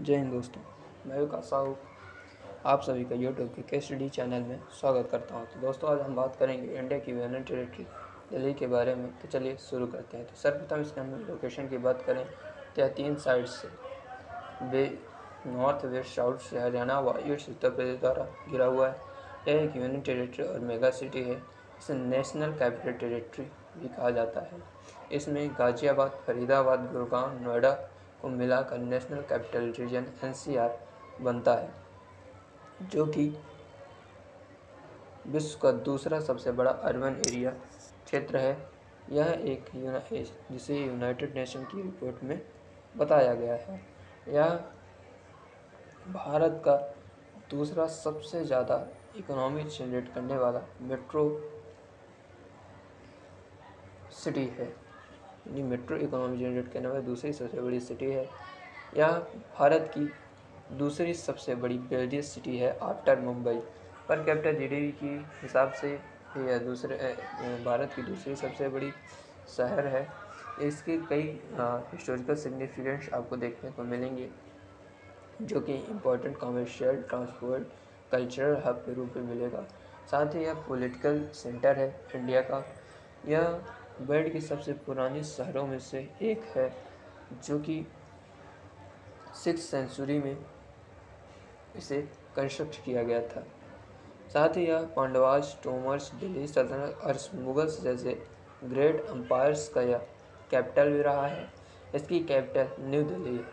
जय हिंद दोस्तों, मैं विकास साहू आप सभी का यूट्यूब के केस स्टडी चैनल में स्वागत करता हूं। तो दोस्तों, आज हम बात करेंगे इंडिया की यूनियन टेरिटरी दिल्ली के बारे में। तो चलिए शुरू करते हैं। तो सर्वप्रथम इसके हम लोकेशन की बात करें तो यह 3 साइड से बे नॉर्थ वेस्ट साउथ से हरियाणा व ईस्ट उत्तर प्रदेश द्वारा घिरा हुआ है। यह एक यूनियन टेरिटरी और मेगा सिटी है। इसे नेशनल कैपिटल टेरिटरी भी कहा जाता है। इसमें गाजियाबाद, फरीदाबाद, गुड़गांव, नोएडा को मिलाकर नेशनल कैपिटल रीजन NCR बनता है, जो कि विश्व का दूसरा सबसे बड़ा अर्बन एरिया क्षेत्र है। यह जिसे यूनाइटेड नेशन की रिपोर्ट में बताया गया है। यह भारत का दूसरा सबसे ज़्यादा इकोनॉमी जनरेट करने वाला मेट्रो सिटी है, यानी मेट्रो इकोनॉमी जनरेट करने वाली दूसरी सबसे बड़ी सिटी है। यह भारत की दूसरी सबसे बड़ी बिजलीस्ट सिटी है आफ्टर मुंबई। पर कैपिटल GDP की हिसाब से यह भारत की दूसरी सबसे बड़ी शहर है। इसके कई हिस्टोरिकल सिग्निफिकेंस आपको देखने को मिलेंगे, जो कि important commercial, transport, cultural hub के रूप में मिलेगा। साथ ही यह पॉलिटिकल सेंटर है इंडिया का। यह वर्ल्ड की सबसे पुरानी शहरों में से एक है, जो कि 6th सेंचुरी में इसे कंस्ट्रक्ट किया गया था। साथ ही यह पांडवास, टोमर्स, दिल्ली सल्तनत और मुगल्स जैसे ग्रेट एम्पायर्स का यह कैपिटल भी रहा है। इसकी कैपिटल न्यू दिल्ली है।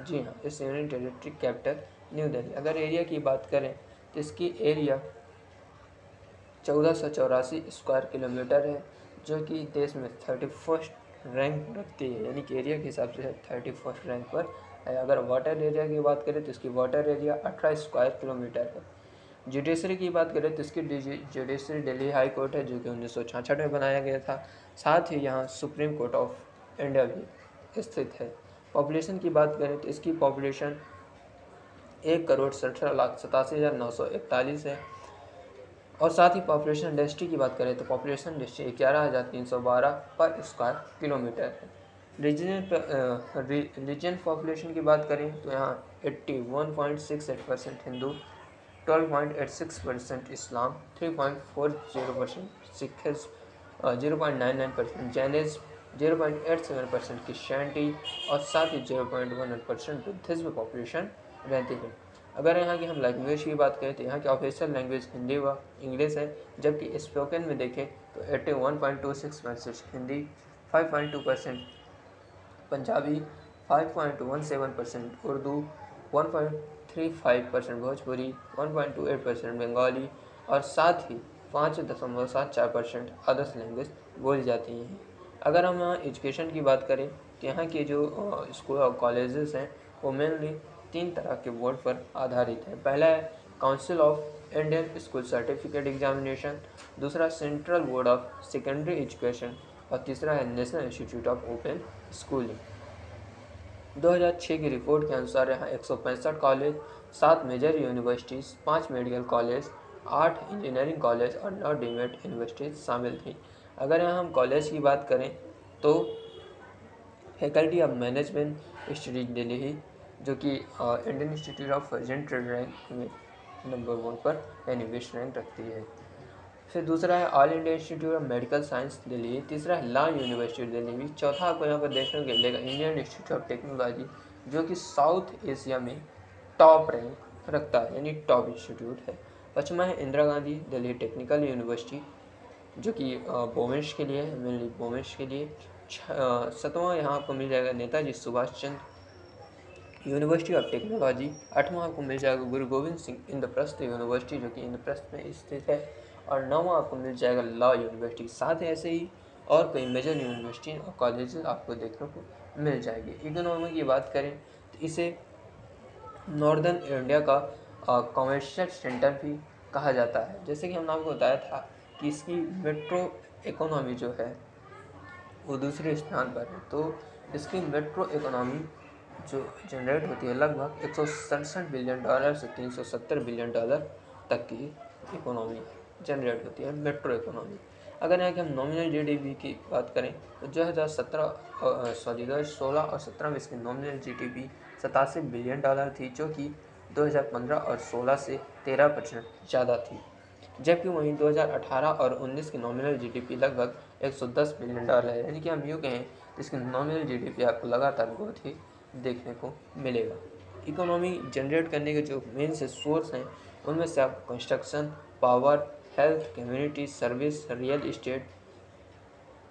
जी हाँ, इस union territory capital new Delhi. अगर एरिया की बात करें तो इसकी एरिया 1484 स्क्वायर किलोमीटर है, जो कि देश में 31st रैंक रखती है, यानी कि एरिया के हिसाब से 31st रैंक पर है। अगर वाटर एरिया की बात करें तो इसकी वाटर एरिया 18 स्क्वायर किलोमीटर है। जुडिशरी की बात करें तो इसकी जुडिशरी दिल्ली हाई कोर्ट है, जो कि 1966 में बनाया गया था। साथ ही यहाँ सुप्रीम कोर्ट ऑफ इंडिया भी स्थित है। पॉपुलेशन की बात करें तो इसकी पॉपुलेशन 1,17,87,941 है। और साथ ही पॉपुलेशन डेंसिटी की बात करें तो पॉपुलेशन डेंसिटी 11,312 पर स्क्वायर किलोमीटर है। रीजन पॉपुलेशन की बात करें तो यहाँ 81.68% हिंदू, 12.86% इस्लाम, 3.40% सिखिज्म, 0.99% जैनिज्म, 0.87% क्रिश्चियनिटी और साथ ही 0.11% बुद्धिज्म पॉपुलेशन रहती है। अगर यहाँ की हम लैंग्वेज की बात करें तो यहाँ की ऑफिशियल लैंग्वेज हिंदी व इंग्लिश है, जबकि स्पोकन में देखें तो 81.26% हिंदी, 5.2% पंजाबी, 5.17% उर्दू, 1.35% भोजपुरी, 1.28% बंगाली और साथ ही 5.74% अदर्स लैंग्वेज बोली जाती हैं। अगर हम यहाँ एजुकेशन की बात करें तो यहाँ के जो स्कूल और कॉलेजेस हैं वो मेनली 3 तरह के बोर्ड पर आधारित है। पहला है council of Indian school certificate examination, दूसरा central board of secondary education और तीसरा है national institute of open schooling. 2006 की रिपोर्ट के अनुसार यहाँ 165 college, 7 major universities, 5 medical college, 8 engineering college और 9 डीम्ड यूनिवर्सिटीज़ शामिल थी। अगर यहाँ हम कॉलेज की बात करें तो faculty of management studies Delhi, जो कि इंडियन इंस्टीट्यूट ऑफ जेंट्रल रैंक में नंबर 1 पर यानी बेस्ट रैंक रखती है। फिर दूसरा है all India institute of medical science Delhi, तीसरा है लॉ यूनिवर्सिटी दिल्ली, चौथा आपको यहाँ पर देखने को मिलेगा इंडियन इंस्टीट्यूट ऑफ टेक्नोलॉजी, जो कि साउथ एशिया में टॉप रैंक रखता है, यानी टॉप इंस्टीट्यूट है। पचमा है इंदिरा गांधी दिल्ली टेक्निकल यूनिवर्सिटी, जो कि वोमेंस के लिए है, मेनली वोमेंस के लिए। सतवां यहाँ आपको मिल जाएगा Netaji Subhash Chandra university of technology. 8वां आपको मिल जाएगा गुरु गोविंद सिंह इंद्रप्रस्थ यूनिवर्सिटी, जो कि इंद्रप्रस्थ में स्थित है। और 9वां आपको मिल जाएगा लॉ यूनिवर्सिटी। साथ ही ऐसे ही और कई मेजर यूनिवर्सिटी और कॉलेजेस आपको देखने को मिल जाएगी। इकोनॉमी की बात करें तो इसे नॉर्दर्न इंडिया का कॉमर्शियल सेंटर भी कहा जाता है। जैसे कि हमने आपको बताया था कि इसकी मेट्रो इकोनॉमी जो है वो दूसरे स्थान पर है। तो इसकी मेट्रो इकोनॉमी जो जनरेट होती है लगभग 167 बिलियन डॉलर से 370 बिलियन डॉलर तक की इकोनॉमी जनरेट होती है मेट्रो इकोनॉमी। अगर यहाँ की हम नॉमिनल GDP की बात करें तो 2016 और 2017 में इसकी नॉमिनल GDP $87 बिलियन थी, जो कि 2015 और 16 से 13% ज़्यादा थी। जबकि वहीं 2018 और 19 की नॉमिनल जीडीपी लगभग $110 बिलियन है, यानी कि हम यूँ कहें तो इसकी नॉमिनल जीडीपी आपको लगातार ग्रोथ ही देखने को मिलेगा। इकोनॉमी जनरेट करने के जो मेन से सोर्स हैं, उनमें से आपको construction, power, health, community service, real estate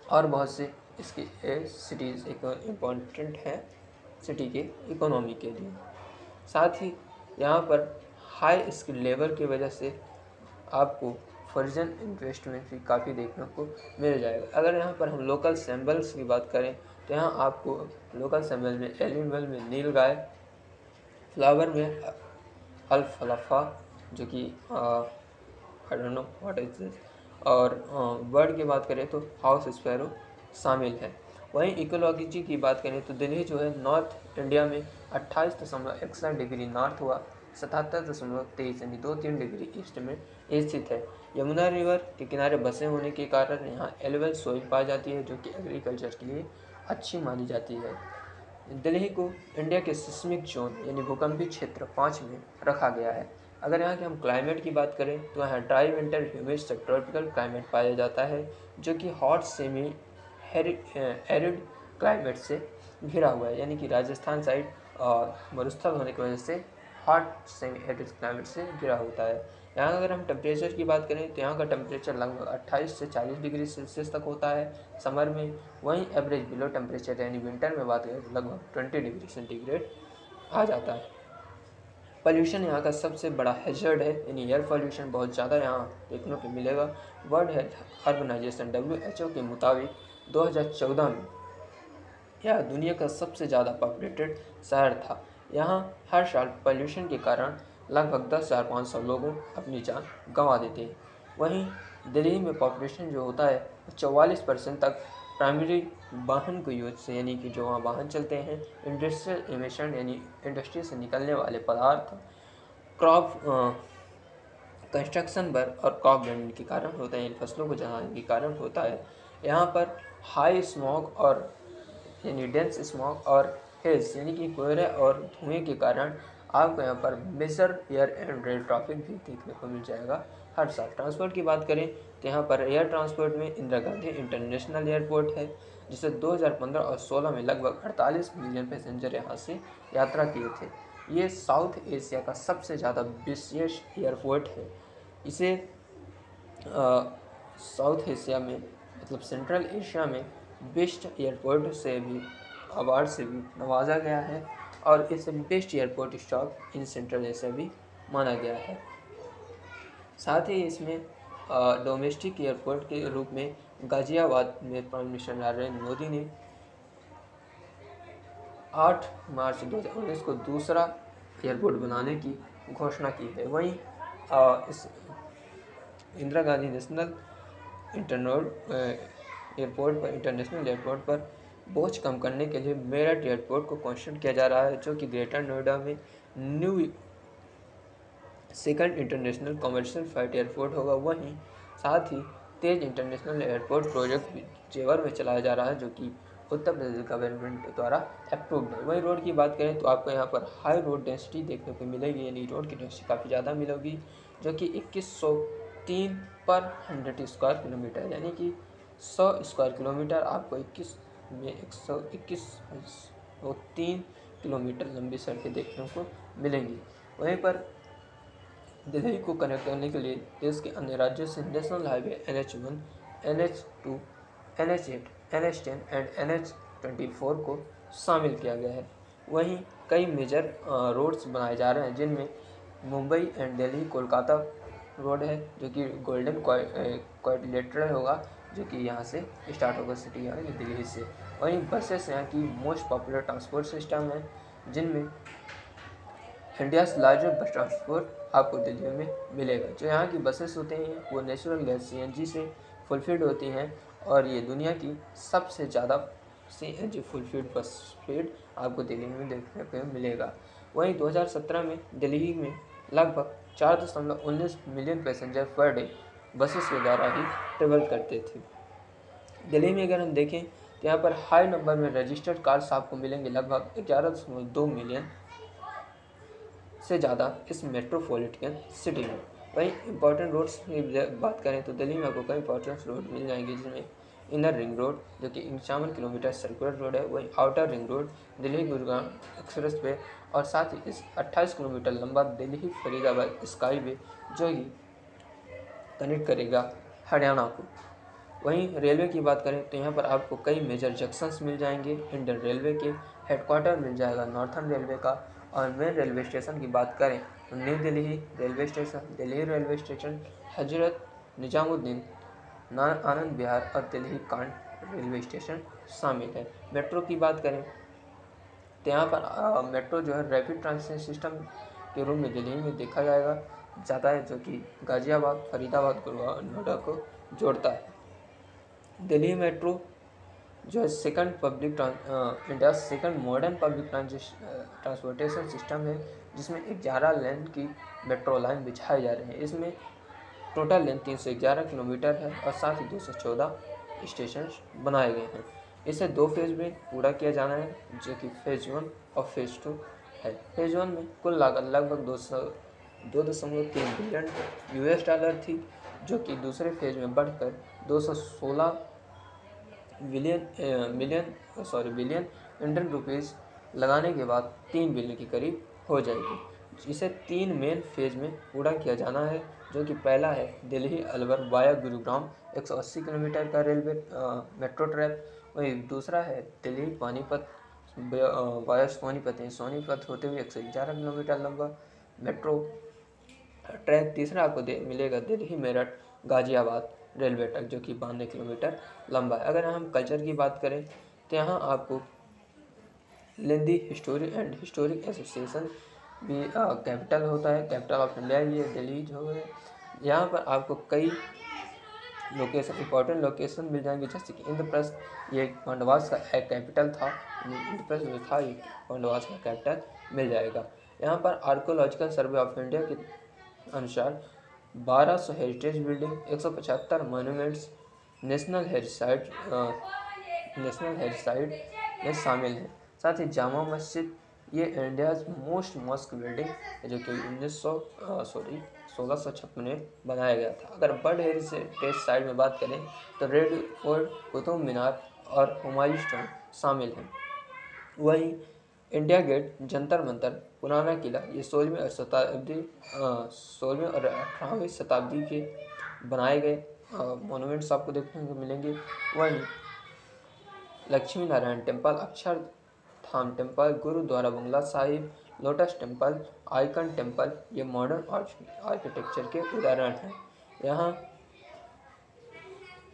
और बहुत से इसके सिटीज़ एक इम्पॉर्टेंट है सिटी के इकोनॉमी के लिए। साथ ही यहाँ पर हाई स्किल लेबर की वजह से आपको फॉरेन इन्वेस्टमेंट भी काफ़ी देखने को मिल जाएगा। अगर यहाँ पर हम लोकल सिंबल्स की बात करें तो यहाँ आपको लोकल सिंबल में एनिमल में नीलगाय, फ्लावर में अल्फाल्फा जो कि I don't know what is this, और बर्ड की बात करें तो हाउस स्पैरो शामिल है। वहीं इकोलॉजी की बात करें तो दिल्ली जो है नॉर्थ इंडिया में 28.61 डिग्री नॉर्थ हुआ 77.23 यानी 2-3 डिग्री ईस्ट में स्थित है। यमुना रिवर के किनारे बसे होने के कारण यहाँ एलुवियल सोइल पाई जाती है, जो कि एग्रीकल्चर के लिए अच्छी मानी जाती है। दिल्ली को इंडिया के सिस्मिक जोन यानी भूकंपीय क्षेत्र 5 में रखा गया है। अगर यहाँ के हम क्लाइमेट की बात करें तो यहाँ dry winter humid subtropical climate पाया जाता है, जो कि हॉट सेमी एरिड क्लाइमेट से घिरा हुआ है, यानी कि राजस्थान साइड मरुस्थल होने की वजह से हॉट सेमी एरिड क्लाइमेट से घिरा होता है। यहाँ अगर हम टेम्परेचर की बात करें तो यहाँ का टेम्परेचर लगभग 28 से 40 डिग्री सेल्सियस तक होता है समर में। वहीं एवरेज बिलो टेम्परेचर यानी विंटर में बात करें तो लगभग 20 डिग्री सेंटीग्रेड आ जाता है। पॉल्यूशन यहाँ का सबसे बड़ा हैजर्ड है, यानी एयर पॉल्यूशन बहुत ज़्यादा यहाँ देखने को मिलेगा। वर्ल्ड हेल्थ ऑर्गेनाइजेशन WHO के मुताबिक 2014 में यह दुनिया का सबसे ज़्यादा पॉपुलेटेड शहर था। यहाँ हर साल पॉल्यूशन के कारण लगभग 10,500 लोगों अपनी जान गंवा देते हैं। वहीं दिल्ली में पॉपुलेशन जो होता है 44% तक प्राइमरी वाहन को यूज से, यानी कि जो वहाँ वाहन चलते हैं, इंडस्ट्रियल एमिशन यानी इंडस्ट्री से निकलने वाले पदार्थ, क्रॉप कंस्ट्रक्शन वर्क और क्रॉप ब्रांडिंग के कारण होता है, इन फसलों को जलाने के कारण होता है। यहाँ पर हाई स्मॉग और यानी डेंस स्मॉग और हेल्स यानी कि कोयले और धुएं के कारण आपको यहाँ पर major air and rail traffic भी देखने को मिल जाएगा हर साल। ट्रांसपोर्ट की बात करें तो यहाँ पर एयर ट्रांसपोर्ट में इंदिरा गांधी इंटरनेशनल एयरपोर्ट है, जिसे 2015 और 16 में लगभग 48 मिलियन पैसेंजर यहाँ से यात्रा किए थे। ये साउथ एशिया का सबसे ज़्यादा विशेष एयरपोर्ट है। इसे साउथ एशिया में मतलब सेंट्रल एशिया में बेस्ट एयरपोर्ट से भी अवार्ड से भी नवाजा गया है, और इसे best airport stop in central Asia भी माना गया है। साथ ही इसमें डोमेस्टिक एयरपोर्ट के रूप में गाजियाबाद में प्राइम मिनिस्टर नरेंद्र मोदी ने 8 मार्च 2019 को दूसरा एयरपोर्ट बनाने की घोषणा की है। वहीं इस Indira Gandhi national international airport पर बोझ कम करने के लिए मेरठ एयरपोर्ट को कंस्ट्रक्ट किया जा रहा है, जो कि ग्रेटर नोएडा में new second international commercial flight airport होगा। वहीं साथ ही तेज इंटरनेशनल एयरपोर्ट प्रोजेक्ट भी जेवर में चलाया जा रहा है, जो कि उत्तर प्रदेश गवर्नमेंट द्वारा अप्रूव्ड है। वहीं रोड की बात करें तो आपको यहाँ पर हाई रोड डेंसिटी देखने को मिलेगी, यानी रोड की डेंसिटी काफ़ी ज़्यादा मिलेगी, जो कि 2103 पर 100 स्क्वायर किलोमीटर, यानी कि 100 स्क्वायर किलोमीटर आपको 21 में 121.3 किलोमीटर लंबी सड़कें देखने को मिलेंगी। वहीं पर दिल्ली को कनेक्ट करने के लिए देश के अन्य राज्यों से national highway NH1, NH2, NH8, NH10 and NH24 को शामिल किया गया है। वहीं कई मेजर रोड्स बनाए जा रहे हैं, जिनमें मुंबई एंड दिल्ली कोलकाता रोड है, जो कि गोल्डन क्वाड्रिलेटरल होगा, जो कि यहाँ से स्टार्ट होगा सिटी यानी दिल्ली से। वहीं बसेस यहाँ की मोस्ट पॉपुलर ट्रांसपोर्ट सिस्टम है, जिनमें इंडियाज़ लार्जेस्ट बस ट्रांसपोर्ट आपको दिल्ली में मिलेगा। जो यहाँ की बसेस होते हैं वो नेचुरल गैस CNG से फुलफिल्ड होती हैं, और ये दुनिया की सबसे ज़्यादा CNG फुलफिल्ड बस फीड आपको दिल्ली में देखने को मिलेगा। वहीं 2017 में दिल्ली में लगभग 4.19 million passenger per day buses के द्वारा ही ट्रेवल करते थे। दिल्ली में अगर हम देखें तो यहाँ पर हाई नंबर में रजिस्टर्ड कार्स आपको मिलेंगे, लगभग 11.2 मिलियन से ज़्यादा इस मेट्रोपॉलिटन सिटी में। वहीं इंपॉर्टेंट रोड्स की बात करें तो दिल्ली में आपको कई इंपॉर्टेंट रोड मिल जाएंगे, जिसमें इनर रिंग रोड जो कि 51 किलोमीटर सर्कुलर रोड है, वहीं outer ring road Delhi Gurugram express way, और साथ ही इस 28 किलोमीटर लंबा दिल्ली फरीदाबाद स्काई वे जो कि कनेक्ट करेगा हरियाणा को। वहीं रेलवे की बात करें तो यहाँ पर आपको कई मेजर जंक्शंस मिल जाएंगे। इंडियन रेलवे के हेडक्वार्टर मिल जाएगा नॉर्थर्न रेलवे का। और मेन रेलवे स्टेशन की बात करें तो new Delhi railway station, Delhi railway station, Hazrat Nizamuddin, Anand Vihar और दिल्ली कांट रेलवे स्टेशन शामिल है। मेट्रो की बात करें तो यहाँ पर मेट्रो जो है रैपिड ट्रांजिट सिस्टम के रूप में दिल्ली में देखा जाता है, जो कि गाजियाबाद, फरीदाबाद, गुरुग्राम, नोएडा को जोड़ता है। दिल्ली मेट्रो जो है India second modern public transportation system है, जिसमें 11 लेन की मेट्रो लाइन बिछाई जा रही है। इसमें टोटल लेंथ 311 किलोमीटर है और साथ ही 214 स्टेशन बनाए गए हैं। इसे 2 फेज में पूरा किया जाना है, जो कि फेज 1 और फेज 2 है। फेज 1 में कुल लागत लगभग 2.3 बिलियन US डॉलर थी, जो कि दूसरे फेज में बढ़कर 216 बिलियन इंडियन रुपीज़ लगाने के बाद 3 बिलियन के करीब हो जाएगी। इसे 3 मेन फेज में पूरा किया जाना है, जो कि पहला है दिल्ली अलवर वाया गुरुग्राम 180 किलोमीटर का रेलवे मेट्रो ट्रैक। वही दूसरा है दिल्ली पानीपत वाया सोनीपत होते हुए 111 किलोमीटर लंबा मेट्रो ट्रैक। तीसरा आपको मिलेगा दिल्ली मेरठ गाजियाबाद रेलवे ट्रैक, जो कि 92 किलोमीटर लंबा है। अगर हम कल्चर की बात करें तो यहाँ आपको लिंदी हिस्टोरिक एसोसिएशन भी कैपिटल होता है, कैपिटल ऑफ इंडिया ये दिल्ली जो है। यहाँ पर आपको कई इंपॉर्टेंट लोकेशन मिल जाएंगे, जैसे कि इंद्रप्रस्थ, ये पांडवास का एक कैपिटल था। इंद्रप्रस्थ जो था ये पांडवास का कैपिटल मिल जाएगा। यहाँ पर आर्कोलॉजिकल सर्वे ऑफ इंडिया के अनुसार 1200 heritage building, 175 monuments national heritage में शामिल हैं। साथ ही जामा मस्जिद ये इंडियाज मोस्ट मॉस्क बिल्डिंग है, जो कि 1656 में बनाया गया था। अगर वर्ल्ड हेरिटेज साइट में बात करें तो रेड फोर्ट, कुतुब मीनार और हुमायूं स्टोन शामिल हैं। वहीं इंडिया गेट, जंतर मंतर, पुराना किला ये 16वीं और 18वीं शताब्दी के बनाए गए मोनूमेंट्स आपको देखने को मिलेंगे। वहीं Lakshmi Narayan temple, Akshardham temple, Gurudwara Bangla Sahib, lotus temple, ISKCON temple ये मॉडर्न आर्किटेक्चर के उदाहरण हैं। यहाँ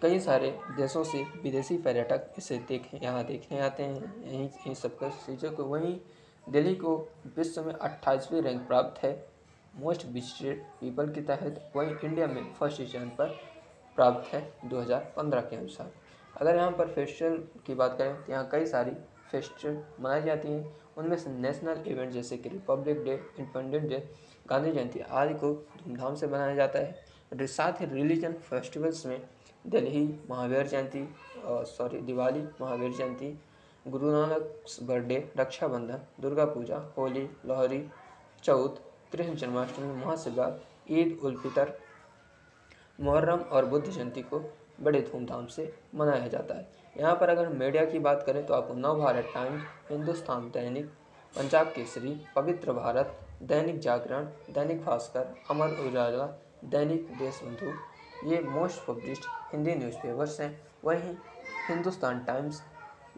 कई सारे देशों से विदेशी पर्यटक इसे देखने आते हैं, यहीं सब चीज़ों को। वहीं दिल्ली को विश्व में 28वीं रैंक प्राप्त है मोस्ट विजिटेड पीपल के तहत। वहीं इंडिया में फर्स्ट स्थान पर प्राप्त है 2015 के अनुसार। अगर यहाँ पर फेस्टिवल की बात करें तो यहाँ कई सारी फेस्टिवल मनाई जाती हैं। उनमें से नेशनल इवेंट जैसे कि republic day, independence day, Gandhi Jayanti आदि को धूमधाम से मनाया जाता है। साथ ही रिलीजन फेस्टिवल्स में दिवाली, महावीर जयंती, गुरु नानक बर्थडे, रक्षाबंधन, दुर्गा पूजा, होली, लोहड़ी, चौथ, कृष्ण जन्माष्टमी, महाशिवरात्रि, ईद उल फितर, मुहर्रम और बुद्ध जयंती को बड़े धूमधाम से मनाया जाता है। यहाँ पर अगर मीडिया की बात करें तो आपको नवभारत टाइम्स, हिंदुस्तान दैनिक, पंजाब केसरी, पवित्र भारत, दैनिक जागरण, दैनिक भास्कर, अमर उजाला, दैनिक देशबंधु ये मोस्ट पब्लिश्ड हिंदी न्यूज़पेपर्स हैं। वहीं हिंदुस्तान टाइम्स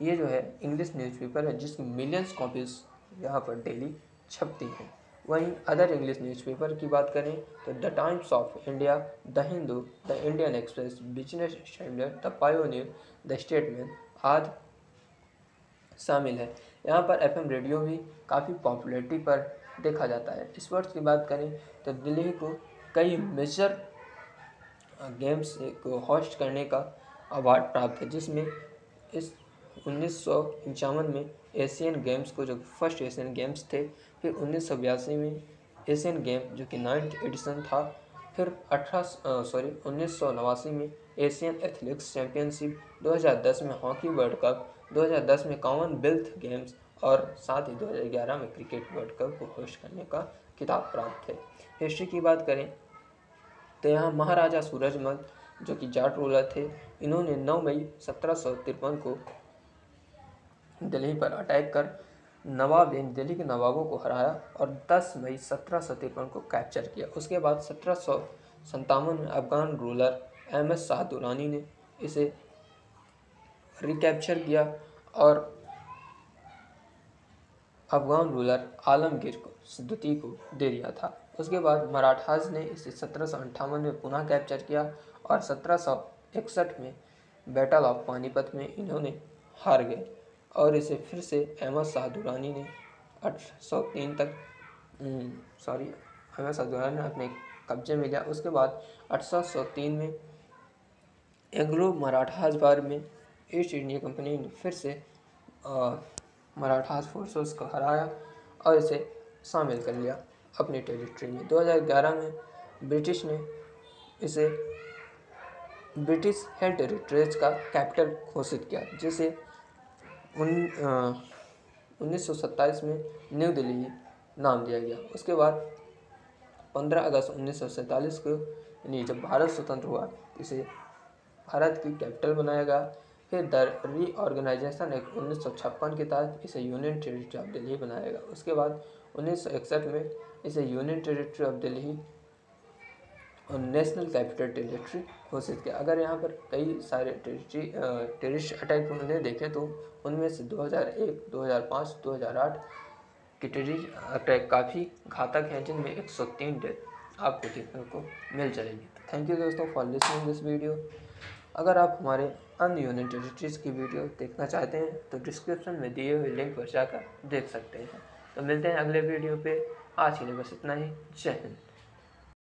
ये जो है इंग्लिश न्यूज़पेपर है, जिसकी मिलियंस कॉपीज़ यहाँ पर डेली छपती हैं। वहीं अदर इंग्लिश न्यूज़पेपर की बात करें तो the times of India, the Hindu, the Indian express, business standard, the pioneer, the statement आदि शामिल है। यहाँ पर FM रेडियो भी काफ़ी पॉपुलैरिटी पर देखा जाता है। स्पोर्ट्स की बात करें तो दिल्ली को कई मेजर गेम्स को होस्ट करने का अवार्ड प्राप्त है, जिसमें इस 1951 में एशियन गेम्स को जो फर्स्ट एशियन गेम्स थे, फिर 1982 में एशियन गेम जो कि 9th एडिशन था, फिर 1989 में एशियन एथलेटिक्स चैम्पियनशिप, 2010 में हॉकी वर्ल्ड कप, 2010 में कॉमनवेल्थ गेम्स और साथ ही 2011 में क्रिकेट वर्ल्ड कप को होस्ट करने का खिताब प्राप्त है। हिस्ट्री की बात करें तो यहाँ महाराजा सूरजमल जो कि जाट रूलर थे, इन्होंने 9 मई 1753 को दिल्ली पर अटैक कर नवाब यानी दिल्ली के नवाबों को हराया और 10 मई 1753 को कैप्चर किया। उसके बाद 1757 में अफगान रूलर एम.एस. शाह दुरानी ने इसे रिकैप्चर किया और अफगान रूलर आलमगीर को द्वितीय को दे दिया था। उसके बाद मराठास ने इसे 1758 में पुनः कैप्चर किया और 1761 में बैटल ऑफ पानीपत में इन्होंने हार गए और इसे फिर से अहमद शाह दुरानी ने 1803 तक अहमद शाह दुरानी ने अपने कब्जे में लिया। उसके बाद 1803 में एंग्लो मराठास वार में ईस्ट इंडिया कंपनी ने फिर से मराठास फोर्सेस को हराया और इसे शामिल कर लिया अपनी टेरिटरी में। 2011 में ब्रिटिश ने इसे ब्रिटिश हेल्ड टेरिटरीज का कैपिटल घोषित किया, जिसे 1927 में न्यू दिल्ली नाम दिया गया। उसके बाद 15 अगस्त 1947 को यानी जब भारत स्वतंत्र हुआ इसे भारत की कैपिटल बनाया गया। फिर द रीऑर्गेनाइजेशन एक्ट 1956 के तहत इसे यूनियन टेरिटरी ऑफ दिल्ली बनाया गया। उसके बाद 1961 में इसे यूनियन टेरिटरी ऑफ दिल्ली और नेशनल कैपिटल टेरिटरी घोषित किया। अगर यहाँ पर कई सारे टेररिस्ट अटैक उन्होंने देखे तो उनमें से 2001, 2005, 2008 के टेररिस्ट अटैक काफ़ी घातक हैं, जिनमें 103 डेथ आपको देखने को मिल जाएगी। थैंक यू दोस्तों फॉर लिसनिंग दिस वीडियो। अगर आप हमारे अन्य यूनियन टेरिटरीज़ की वीडियो देखना चाहते हैं तो डिस्क्रिप्शन में दिए हुए लिंक पर जाकर देख सकते हैं। तो मिलते हैं अगले वीडियो पे। आज के लिए बस इतना ही। जय हिंद।